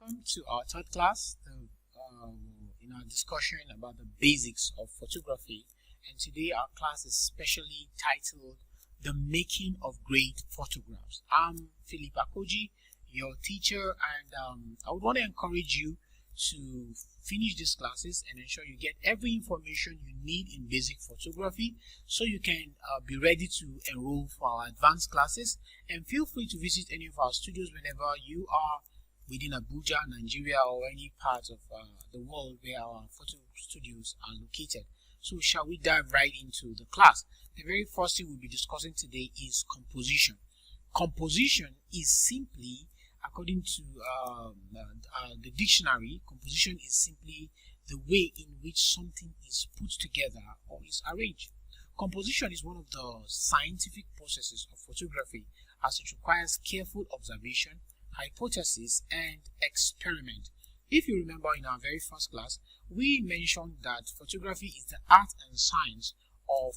Welcome to our third class in our discussion about the basics of photography. And today our class is specially titled The Making of Great Photographs. I'm Philip Akoji, your teacher, and I would want to encourage you to finish these classes and ensure you get every information you need in basic photography so you can be ready to enroll for our advanced classes. And feel free to visit any of our studios whenever you are within Abuja, Nigeria, or any part of the world where our photo studios are located. So shall we dive right into the class? The very first thing we'll be discussing today is composition. Composition is simply, according to the dictionary, composition is simply the way in which something is put together or is arranged. Composition is one of the scientific processes of photography, as it requires careful observation, hypothesis, and experiment. If you remember, in our very first class, we mentioned that photography is the art and science of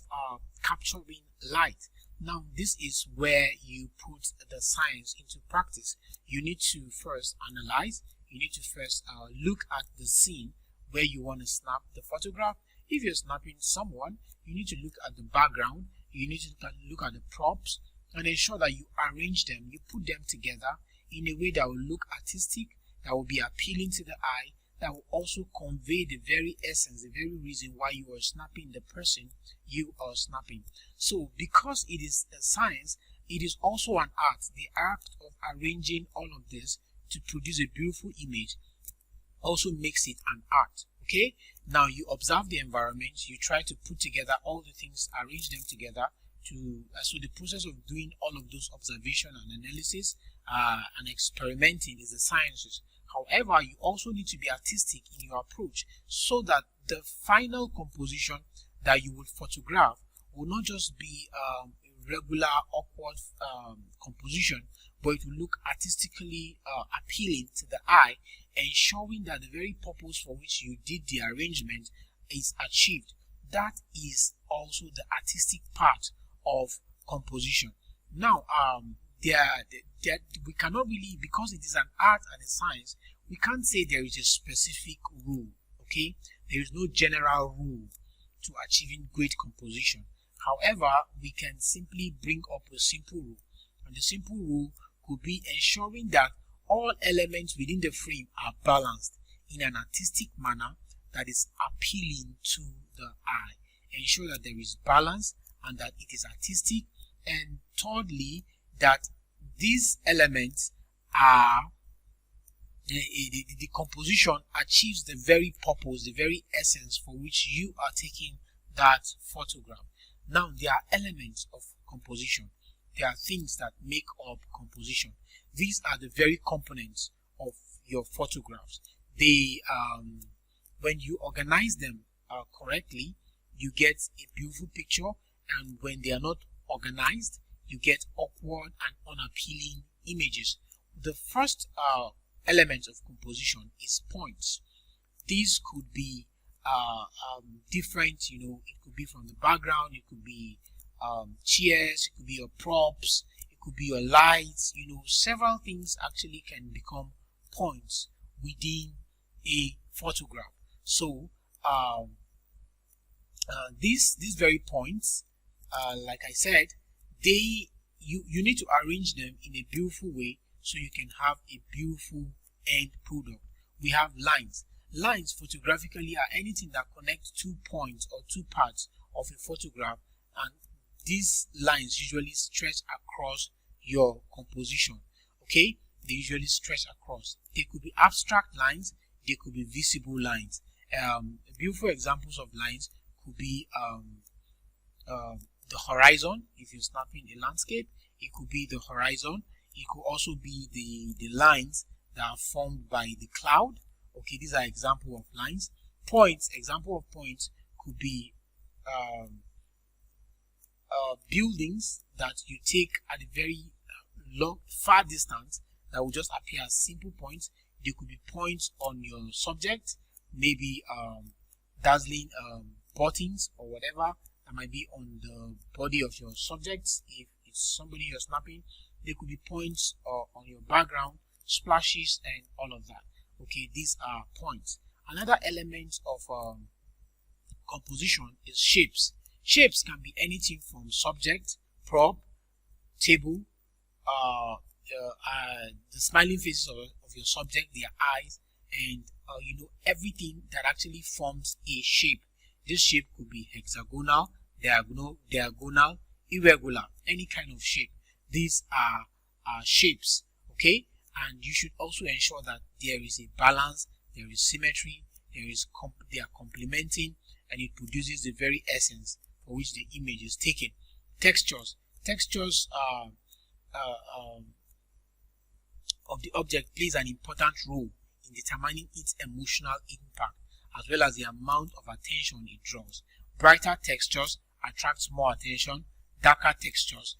capturing light. Now, this is where you put the science into practice. You need to first analyze. You need to first look at the scene where you want to snap the photograph. If you're snapping someone, you need to look at the background. You need to look at the props and ensure that you arrange them. You put them together in a way that will look artistic, that will be appealing to the eye, that will also convey the very essence, the very reason why you are snapping the person you are snapping. So because it is a science, it is also an art. The art of arranging all of this to produce a beautiful image also makes it an art. Okay, now you observe the environment, you try to put together all the things, arrange them together to so the process of doing all of those observation and analysis and experimenting is the sciences. However, you also need to be artistic in your approach so that the final composition that you will photograph will not just be a regular awkward composition, but it will look artistically appealing to the eye, ensuring that the very purpose for which you did the arrangement is achieved. That is also the artistic part of composition. Now, we cannot really, because it is an art and a science, we can't say there is a specific rule. Okay, there is no general rule to achieving great composition. However, we can simply bring up a simple rule, and the simple rule could be ensuring that all elements within the frame are balanced in an artistic manner that is appealing to the eye. Ensure that there is balance and that it is artistic, and thirdly, that these elements are the composition achieves the very purpose, the very essence for which you are taking that photograph. Now, there are elements of composition. There are things that make up composition. These are the very components of your photographs. They, when you organize them correctly, you get a beautiful picture, and when they are not organized, you get awkward and unappealing images. The first element of composition is points. These could be different, it could be from the background, it could be chairs, it could be your props, it could be your lights, several things actually can become points within a photograph. So these very points, like I said, you need to arrange them in a beautiful way so you can have a beautiful end product. We have lines. Lines photographically are anything that connects 2 points or 2 parts of a photograph, and these lines usually stretch across your composition. Okay, they usually stretch across. They could be abstract lines, they could be visible lines. Beautiful examples of lines could be the horizon. If you're snapping a landscape, it could be the horizon. It could also be the lines that are formed by the cloud. Okay, these are example of lines. Points, example of points could be buildings that you take at a very far distance that will just appear as simple points. They could be points on your subject, maybe dazzling buttons or whatever that might be on the body of your subjects. If it's somebody you're snapping, there could be points on your background, splashes, and all of that. Okay, these are points. Another element of composition is shapes. Shapes can be anything from subject, prop, table, the smiling faces of your subject, their eyes, and everything that actually forms a shape. This shape could be hexagonal, diagonal, irregular, any kind of shape. These are shapes, okay? And you should also ensure that there is a balance, there is symmetry, they are complementing, and it produces the very essence for which the image is taken. Textures of the object plays an important role in determining its emotional impact as well as the amount of attention it draws. Brighter textures attract more attention. Darker textures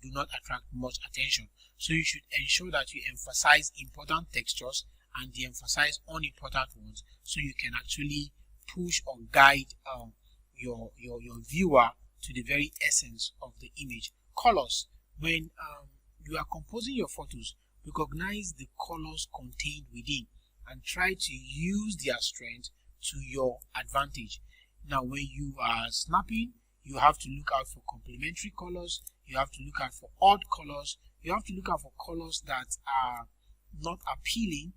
do not attract much attention. So you should ensure that you emphasize important textures and de-emphasize unimportant ones, so you can actually push or guide your viewer to the very essence of the image. Colors. When you are composing your photos, recognize the colors contained within and try to use their strength to your advantage. Now, when you are snapping, you have to look out for complementary colors, you have to look out for odd colors, you have to look out for colors that are not appealing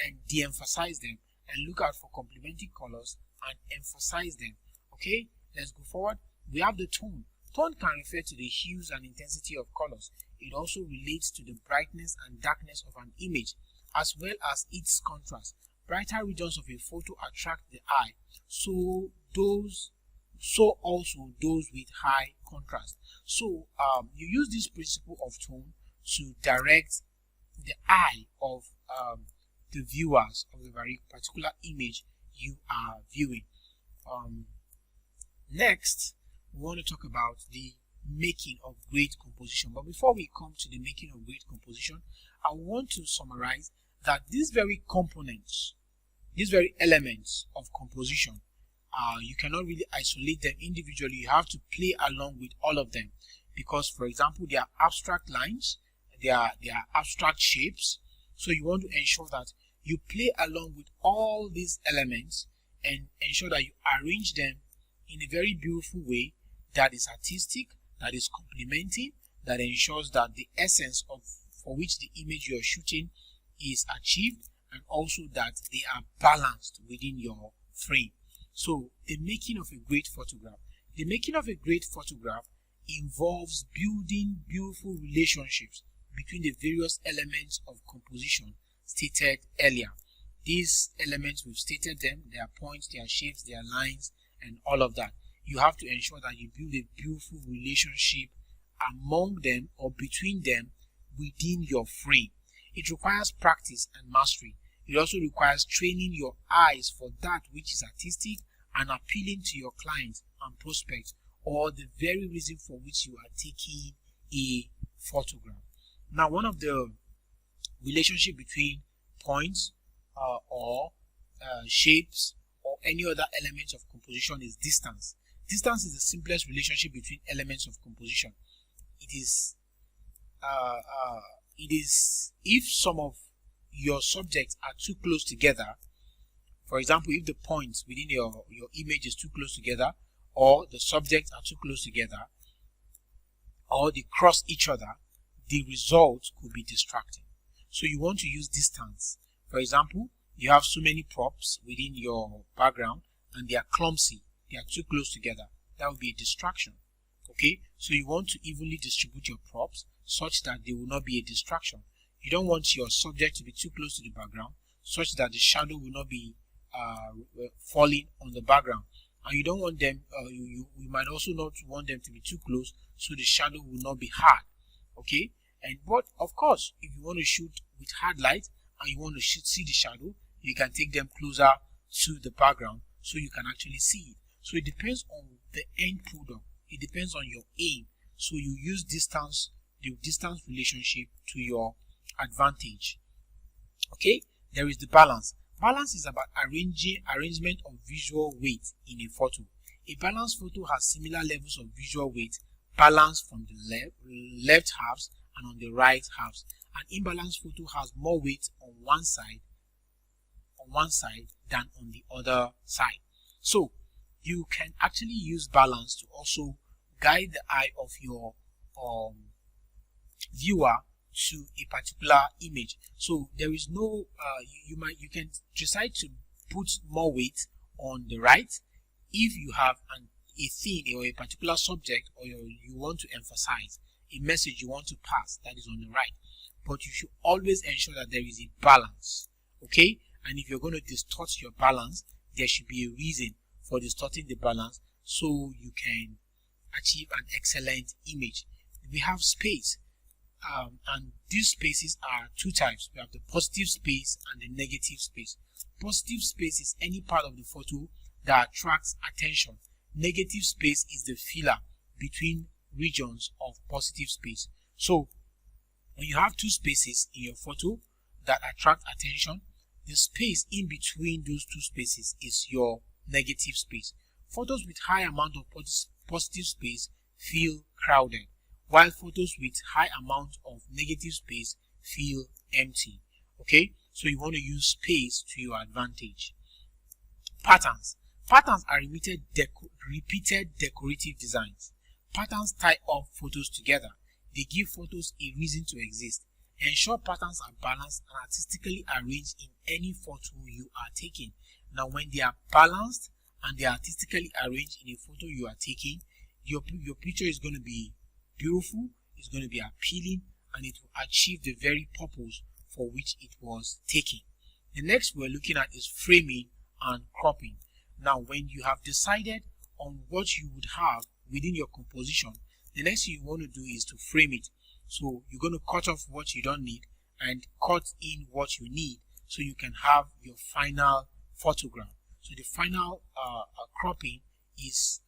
and de-emphasize them, and look out for complementary colors and emphasize them. Okay, let's go forward. We have the tone. Tone can refer to the hues and intensity of colors. It also relates to the brightness and darkness of an image, as well as its contrast. Brighter regions of a photo attract the eye, so also those with high contrast. So you use this principle of tone to direct the eye of the viewers of the very particular image you are viewing. Next, we want to talk about the making of great composition. But before we come to the making of great composition, I want to summarize that these very components, these very elements of composition, you cannot really isolate them individually. You have to play along with all of them, because, for example, they are abstract lines, they are abstract shapes. So you want to ensure that you play along with all these elements and ensure that you arrange them in a very beautiful way that is artistic, that is complementing, that ensures that the essence for which the image you are shooting is achieved, and also that they are balanced within your frame. So the making of a great photograph. The making of a great photograph involves building beautiful relationships between the various elements of composition stated earlier. These elements, we've stated them, their points, their shapes, their lines, and all of that. You have to ensure that you build a beautiful relationship among them or between them within your frame. It requires practice and mastery. It also requires training your eyes for that which is artistic and appealing to your clients and prospects, or the very reason for which you are taking a photograph. Now, one of the relationship between points or shapes or any other elements of composition is distance. Distance is the simplest relationship between elements of composition. It is if some of your subjects are too close together. For example, if the points within your image is too close together, or the subjects are too close together, or they cross each other, the result could be distracting. So you want to use distance. For example, you have so many props within your background and they are clumsy, they are too close together. That would be a distraction. Okay, so you want to evenly distribute your props such that they will not be a distraction. You don't want your subject to be too close to the background such that the shadow will not be falling on the background, and you don't want them you might also not want them to be too close so the shadow will not be hard. Okay, but of course, if you want to shoot with hard light and you want to see the shadow, you can take them closer to the background so you can actually see it. So it depends on the end product, it depends on your aim. So you use the distance relationship to your advantage. Okay, there is the balance. Balance is about arrangement of visual weight in a photo. A balanced photo has similar levels of visual weight, balanced from the left halves and on the right halves. An imbalanced photo has more weight on one side on one side than on the other side. So you can actually use balance to also guide the eye of your viewer to a particular image. So there is no you can decide to put more weight on the right if you have a theme or a particular subject, or you want to emphasize a message you want to pass, that is on the right. But you should always ensure that there is a balance, okay? And if you're going to distort your balance, there should be a reason for distorting the balance so you can achieve an excellent image. We have space, and these spaces are two types. We have the positive space and the negative space. Positive space is any part of the photo that attracts attention. Negative space is the filler between regions of positive space. So when you have two spaces in your photo that attract attention, the space in between those two spaces is your negative space. Photos with high amount of positive space feel crowded, while photos with high amount of negative space feel empty. Okay, so you want to use space to your advantage. Patterns. Patterns are repeated decorative designs. Patterns tie up photos together. They give photos a reason to exist. Ensure patterns are balanced and artistically arranged in any photo you are taking. Now, when they are balanced and they are artistically arranged in a photo you are taking, your picture is going to be beautiful, it's going to be appealing, and it will achieve the very purpose for which it was taken. The next we're looking at is framing and cropping. Now, when you have decided on what you would have within your composition, the next thing you want to do is to frame it. So you're going to cut off what you don't need and cut in what you need, so you can have your final photograph. So the final cropping is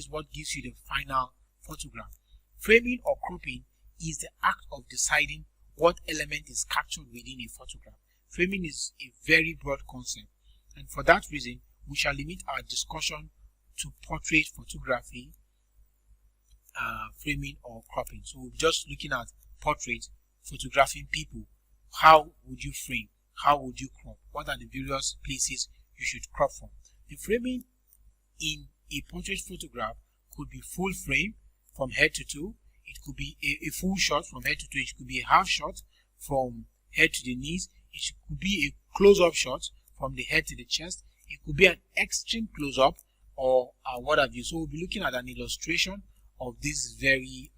what gives you the final photograph. Framing or cropping is the act of deciding what element is captured within a photograph. Framing is a very broad concept, and for that reason we shall limit our discussion to portrait photography, framing or cropping. So we're just looking at portrait, photographing people. How would you frame? How would you crop? What are the various places you should crop from? The framing in a portrait photograph could be full frame from head to toe. It could be a full shot from head to toe. It could be a half shot from head to the knees. It could be a close-up shot from the head to the chest. It could be an extreme close-up or what have you. So we'll be looking at an illustration of this very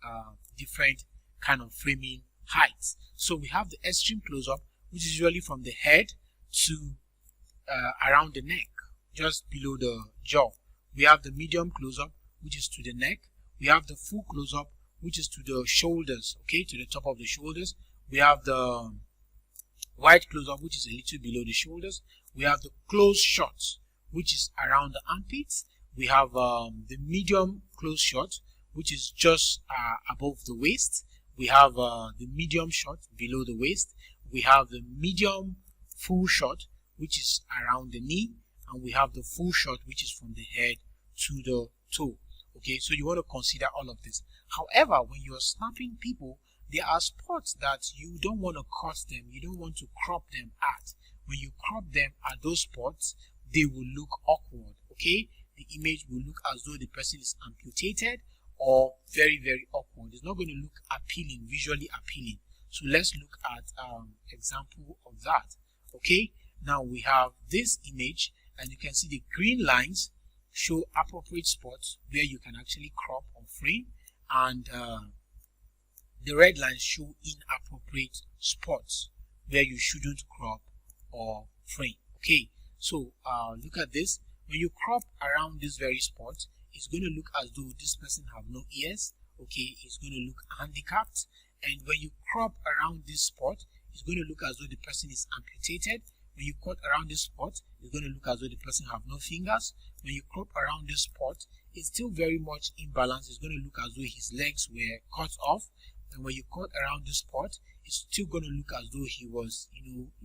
different kind of framing heights. So we have the extreme close-up, which is usually from the head to around the neck, just below the jaw. We have the medium close-up, which is to the neck. We have the full close-up, which is to the shoulders, okay, to the top of the shoulders. We have the wide close-up, which is a little below the shoulders. We have the close shot, which is around the armpits. We have the medium close shot, which is just above the waist. We have the medium shot below the waist. We have the medium full shot, which is around the knee, and we have the full shot, which is from the head to the toe. Okay, so you want to consider all of this. However, when you are snapping people, there are spots that you don't want to cut them, you don't want to crop them at. When you crop them at those spots, they will look awkward. Okay, the image will look as though the person is amputated or very, very awkward. It's not going to look appealing, visually appealing. So let's look at example of that. Okay, now we have this image, and you can see the green lines show appropriate spots where you can actually crop or frame, and the red lines show inappropriate spots where you shouldn't crop or frame. Okay, so look at this. When you crop around this very spot, it's going to look as though this person have no ears. Okay, it's going to look handicapped. And when you crop around this spot, it's going to look as though the person is amputated. When you cut around this spot, it's going to look as though the person have no fingers. When you crop around this spot, it's still very much imbalanced. It's going to look as though his legs were cut off. And when you cut around this spot, it's still going to look as though he was,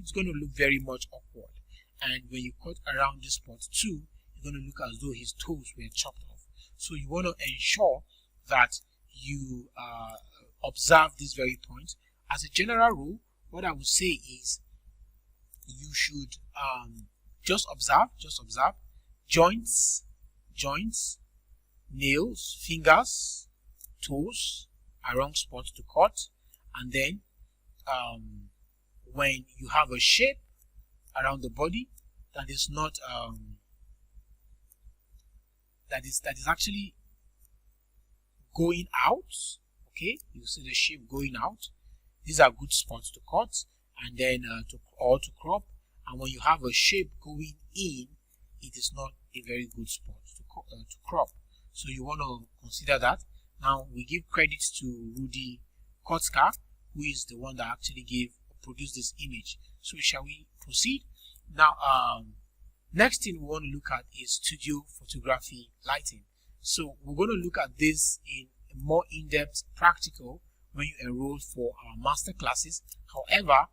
it's going to look very much awkward. And when you cut around this spot too, it's going to look as though his toes were chopped off. So you want to ensure that you observe this very point. As a general rule, what I would say is you should just observe joints, nails, fingers, toes are wrong spots to cut. And then when you have a shape around the body that is not that is actually going out, okay, you see the shape going out, these are good spots to cut, and then to crop. And when you have a shape going in, it is not a very good spot to crop, so you want to consider that. Now we give credit to Rudy Kotzka, who is the one that actually produced this image. So shall we proceed now? Next thing we want to look at is studio photography lighting. So we're going to look at this in a more in-depth practical when you enroll for our master classes. However,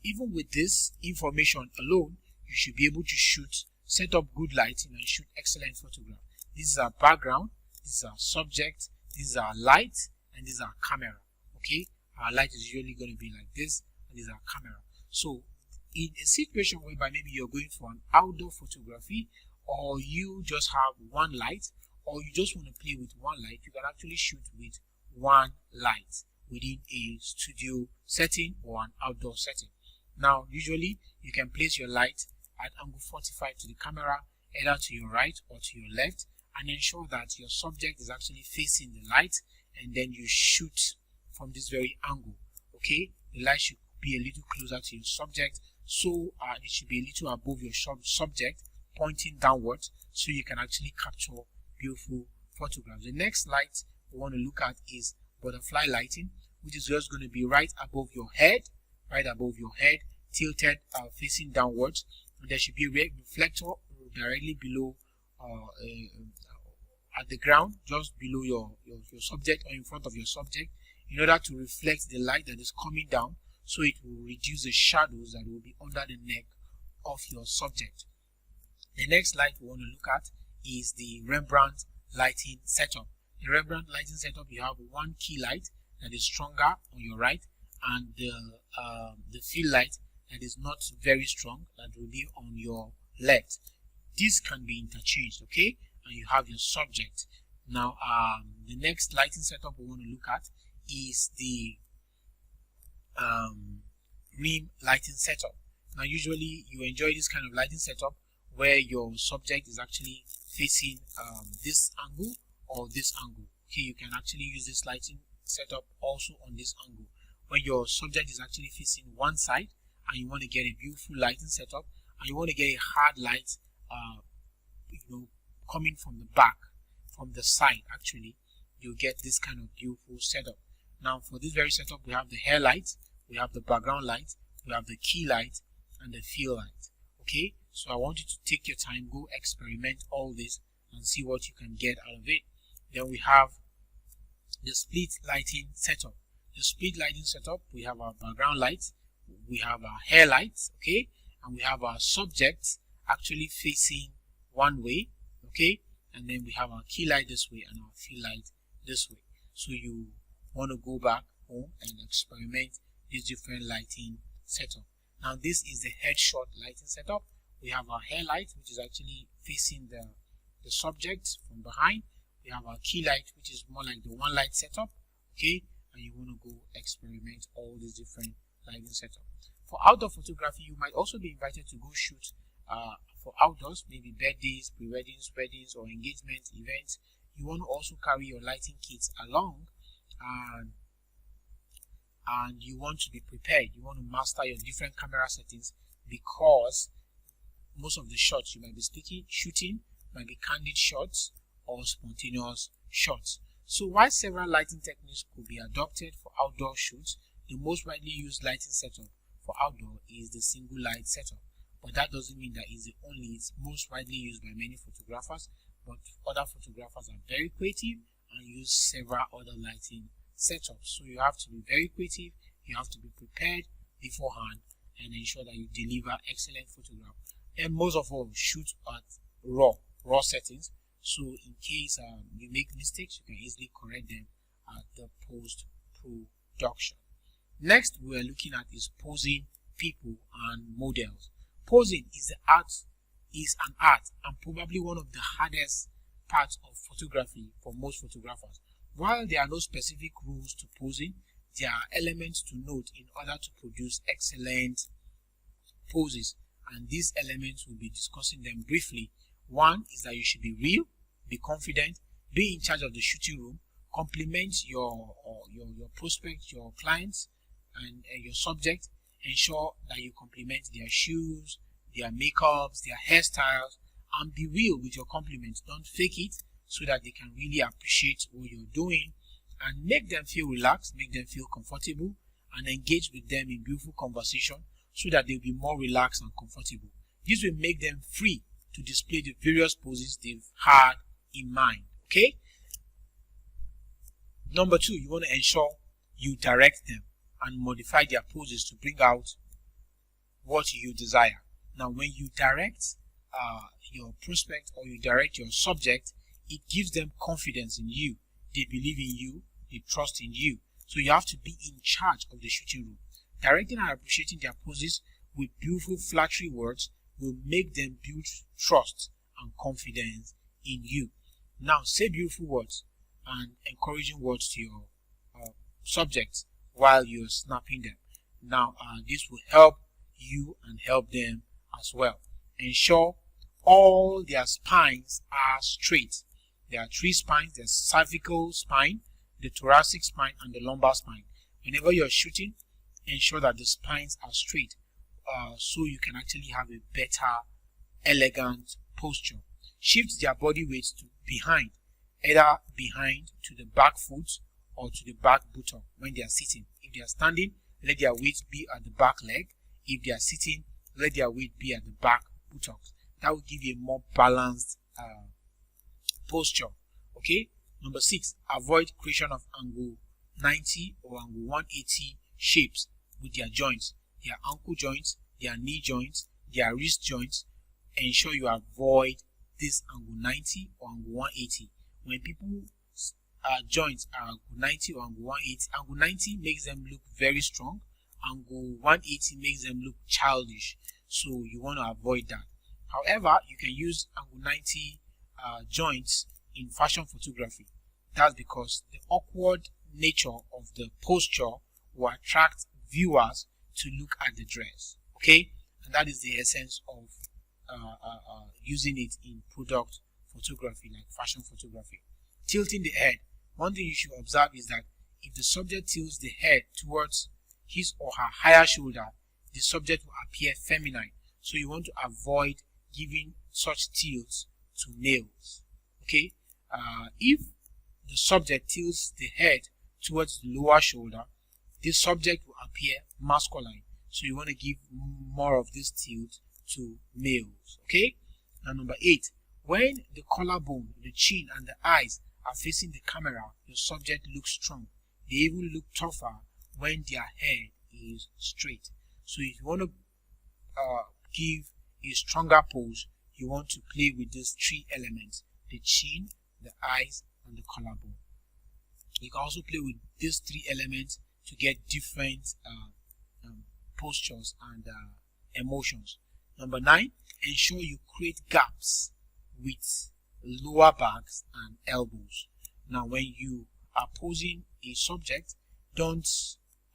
even with this information alone, you should be able to set up good lighting and shoot excellent photograph. This is our background, this is our subject, this is our light, and this is our camera. Okay, our light is usually going to be like this, and this is our camera. So in a situation whereby maybe you're going for an outdoor photography, or you just have one light, or you just want to play with one light, you can actually shoot with one light within a studio setting or an outdoor setting. Now usually you can place your light at angle 45 to the camera, either to your right or to your left, and ensure that your subject is actually facing the light, and then you shoot from this very angle. Okay, the light should be a little closer to your subject, so it should be a little above your subject, pointing downwards, so you can actually capture beautiful photographs. The next light we want to look at is butterfly lighting, which is just going to be right above your head, tilted facing downwards, and there should be a reflector directly below at the ground, just below your subject or in front of your subject, in order to reflect the light that is coming down, so it will reduce the shadows that will be under the neck of your subject. The next light we want to look at is the Rembrandt lighting setup. The Rembrandt lighting setup, you have one key light that is stronger on your right, and the field light that is not very strong, that will be on your left. This can be interchanged, okay, and you have your subject. Now the next lighting setup we want to look at is the rim lighting setup. Now usually you enjoy this kind of lighting setup where your subject is actually facing this angle or this angle. Okay, you can actually use this lighting setup also on this angle. When your subject is actually facing one side and you want to get a beautiful lighting setup, and you want to get a hard light coming from the back, from the side, actually you get this kind of beautiful setup. Now for this very setup, we have the hair light, we have the background light, we have the key light, and the field light. Okay, so I want you to take your time, go experiment all this and see what you can get out of it. Then we have the split lighting setup. The split lighting setup, we have our background light, we have our hair light, okay, and we have our subject actually facing one way, okay, and then we have our key light this way and our field light this way. So you want to go back home and experiment this different lighting setup. Now this is the headshot lighting setup. We have our hair light, which is actually facing the subject from behind. We have our key light, which is more like the one light setup, okay, and you want to go experiment all these different lighting setup. For outdoor photography, you might also be invited to go shoot for outdoors, maybe birthdays, pre-weddings, weddings, or engagement events. You want to also carry your lighting kits along, and you want to be prepared. You want to master your different camera settings, because most of the shots you might be shooting might be candid shots or spontaneous shots. So while several lighting techniques could be adopted for outdoor shoots, the most widely used lighting setup for outdoor is the single light setup. But that doesn't mean that it's the only. It's most widely used by many photographers, but other photographers are very creative and use several other lighting setups. So you have to be very creative, you have to be prepared beforehand, and ensure that you deliver excellent photograph. And most of all, shoot at raw settings, so in case you make mistakes, you can easily correct them at the post-production. Next we are looking at is posing people and models. Posing is an art and probably one of the hardest parts of photography for most photographers. While there are no specific rules to posing, there are elements to note in order to produce excellent poses, and these elements will be discussing them briefly. One is that you should be real, be confident, be in charge of the shooting room, compliment your prospect, your clients, and your subject. Ensure that you compliment their shoes, their makeups, their hairstyles, and be real with your compliments. Don't fake it, so that they can really appreciate what you're doing, and make them feel relaxed, make them feel comfortable, and engage with them in beautiful conversation so that they'll be more relaxed and comfortable. This will make them free to display the various poses they've had in mind. Okay? Number 2, you want to ensure you direct them and modify their poses to bring out what you desire. Now, when you direct your prospect or you direct your subject, it gives them confidence in you. They believe in you, they trust in you. So you have to be in charge of the shooting room. Directing and appreciating their poses with beautiful, flattering words will make them build trust and confidence in you. Now, say beautiful words and encouraging words to your subjects while you're snapping them. Now, this will help you and help them as well. Ensure all their spines are straight. There are 3 spines: the cervical spine, the thoracic spine, and the lumbar spine. Whenever you're shooting, ensure that the spines are straight, so you can actually have a better, elegant posture. Shift their body weight to behind, either behind to the back foot or to the back buttock when they are sitting. If they are standing, let their weight be at the back leg. If they are sitting, let their weight be at the back buttocks. That will give you a more balanced posture. Okay. Number 6, avoid creation of angle 90 or angle 180 shapes with their joints, their ankle joints, their knee joints, their wrist joints. Ensure you avoid this angle 90 or angle 180. When people joints are angle 90 or angle 180, angle 90 makes them look very strong. Angle 180 makes them look childish. So you want to avoid that. However, you can use angle 90 joints in fashion photography. That's because the awkward nature of the posture will attract viewers to look at the dress. Okay, and that is the essence of using it in product photography, like fashion photography. Tilting the head. One thing you should observe is that if the subject tilts the head towards his or her higher shoulder, the subject will appear feminine. So you want to avoid giving such tilts to males. Okay, if the subject tilts the head towards the lower shoulder, this subject will appear masculine. So you want to give more of this tilt to males. Okay. Now, number 8, when the collarbone, the chin, and the eyes are facing the camera, your subject looks strong. They even look tougher when their head is straight. So if you want to give a stronger pose, you want to play with these 3 elements: the chin, the eyes, and the collarbone. You can also play with these 3 elements to get different postures and emotions. Number 9, ensure you create gaps with lower backs and elbows. Now, when you are posing a subject, don't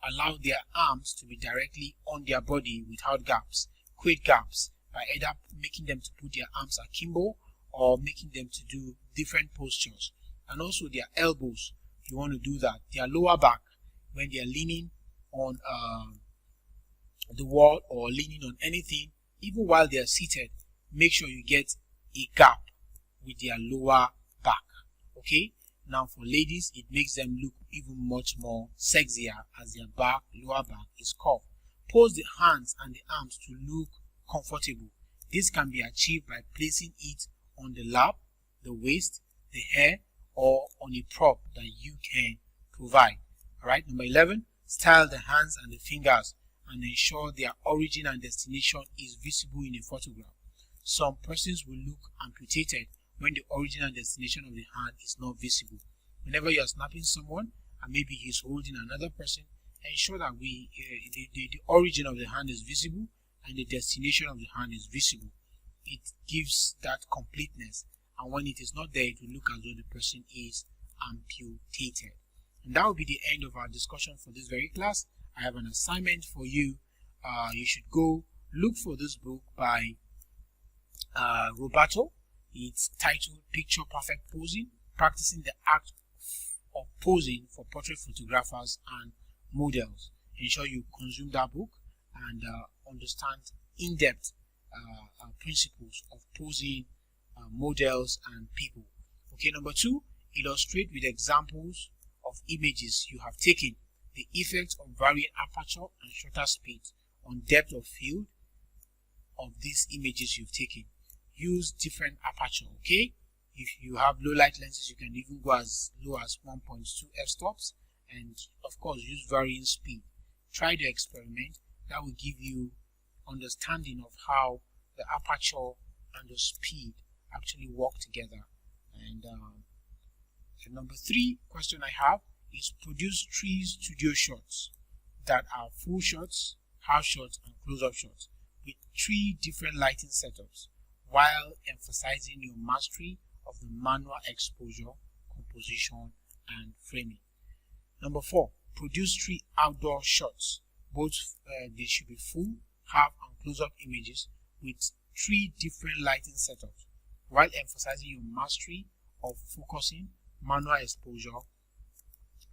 allow their arms to be directly on their body without gaps. Create gaps by either making them to put their arms akimbo or making them to do different postures. And also their elbows, you want to do that. Their lower back, when they are leaning on the wall or leaning on anything, even while they are seated, make sure you get a gap with their lower back. Okay. Now for ladies, it makes them look even much more sexier as their lower back is curved. Pose the hands and the arms to look comfortable. This can be achieved by placing it on the lap, the waist, the hair, or on a prop that you can provide. Alright, number 11, style the hands and the fingers and ensure their origin and destination is visible in a photograph. Some persons will look amputated when the origin and destination of the hand is not visible. Whenever you are snapping someone and maybe he's holding another person, ensure that the origin of the hand is visible and the destination of the hand is visible, it gives that completeness. And when it is not there, it will look as though the person is amputated. And that will be the end of our discussion for this very class. I have an assignment for you. You should go look for this book by Roberto. It's titled Picture Perfect Posing, Practicing the Act of Posing for Portrait Photographers and Models. Ensure you consume that book and understand in-depth principles of posing models and people. Okay, number 2, illustrate with examples of images you have taken the effects of varying aperture and shutter speed on depth of field of these images you've taken. Use different aperture. Okay, if you have low light lenses, you can even go as low as 1.2 f-stops, and of course use varying speed. Try the experiment. That will give you understanding of how the aperture and the speed actually work together. And number 3 question I have is produce 3 studio shots that are full shots, half shots, and close-up shots with 3 different lighting setups while emphasizing your mastery of the manual exposure, composition, and framing. Number 4, produce 3 outdoor shots. Both they should be full, half, and close-up images with 3 different lighting setups while emphasizing your mastery of focusing, manual exposure,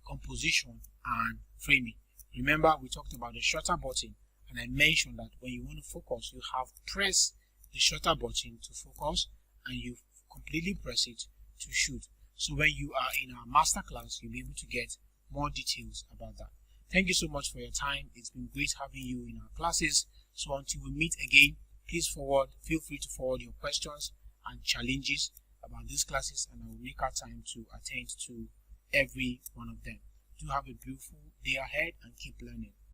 composition, and framing. Remember, we talked about the shutter button, and I mentioned that when you want to focus, you have press the shutter button to focus, and you completely press it to shoot. So when you are in our master class, you'll be able to get more details about that. Thank you so much for your time. It's been great having you in our classes. So until we meet again, please feel free to forward your questions and challenges about these classes, and I will make our time to attend to every one of them. Do have a beautiful day ahead and keep learning.